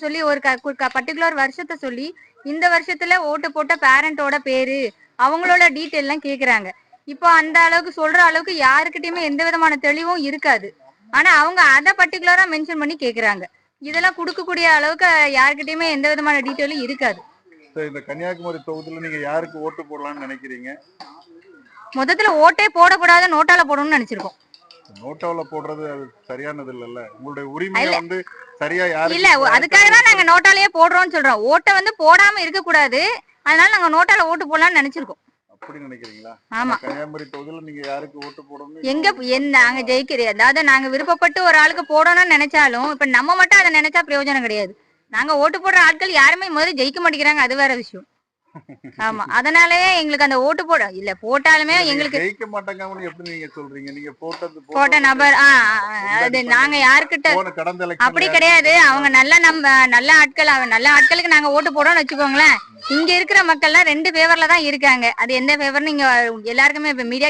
சொல்லி ஒரு பர்டிகுலர் வருஷத்தை சொல்லி இந்த வருஷத்துல ஓட்டு போட்ட பேரண்டோட பேரு அவங்களோட டீட்டெயில் எல்லாம் கேக்குறாங்க. இப்போ அந்த அளவுக்கு சொல்ற அளவுக்கு யாருக்கிட்டயுமே எந்த விதமான தெளிவும் இருக்காது. ஆனா அவங்க அதை பர்டிகுலரா மென்ஷன் பண்ணி கேக்குறாங்க. இதெல்லாம் கொடுக்கக்கூடிய அளவுக்கு யாருக்கிட்டயுமே எந்த விதமான டீட்டெயிலும் இருக்காது. இந்த கன்னியாகுமரி தொகுதியில நீங்க யாருக்கு ஓட்டு போடலாம்னு நினைக்கிறீங்க? மொத்தத்துல ஓட்டே போடக்கூடாது, நோட்டால போடணும்னு நினைச்சிருக்கோம். நோட்டால போடுறது அது சரியானது இல்லல்ல. உங்களுடைய உரிமையை வந்து சரியா யாரு இல்ல, அதுக்காக தான் நாங்க நோட்டாலேயே போடுறோம்னு சொல்றோம். ஓட்டை வந்து போடாம இருக்க கூடாது, அதனால நாங்க நோட்டால ஓட்டு போடலாம்னு நினைச்சிருக்கோம். அப்படி நினைக்கிறீங்களா? ஆமா. கன்னியாகுமரி தொகுதியில நீங்க யாருக்கு ஓட்டு போடணும்? எங்க நாங்க ஜெயிக்கிறோம், அதாவது நாங்க விருப்பப்பட்டு ஒரு ஆளுக்கு போடணும்னு நினைச்சாலும் இப்ப நம்ம மட்டும் அதை நினைச்சா பிரயோஜனம் கிடையாது. நாங்க ஓட்டு போடுற ஆட்கள் யாருமே முதல்ல ஜெயிக்க மாட்டேங்கிறாங்க, அது வேற விஷயம். ஆமா, அதனாலயே எங்களுக்கு அந்த ஓட்டு போட இல்ல போட்டாலுமே எங்களுக்கு ஜெயிக்க மாட்டாங்கன்னு எப்படி நீங்க சொல்றீங்க? நீங்க போட்ட நபர் அது நாங்க யாருக்கிட்ட அப்படி கிடையாது. அவங்க நல்ல ஆட்கள், நல்ல ஆட்களுக்கு நாங்க ஓட்டு போடணும்னு வச்சுக்கோங்களேன். இங்க இருக்கிற மக்கள்லாம் 2 ஃபேவர்ல தான் இருக்காங்க. அது எந்த ஃபேவர்னு இங்க எல்லாருக்குமே இப்ப மீடியா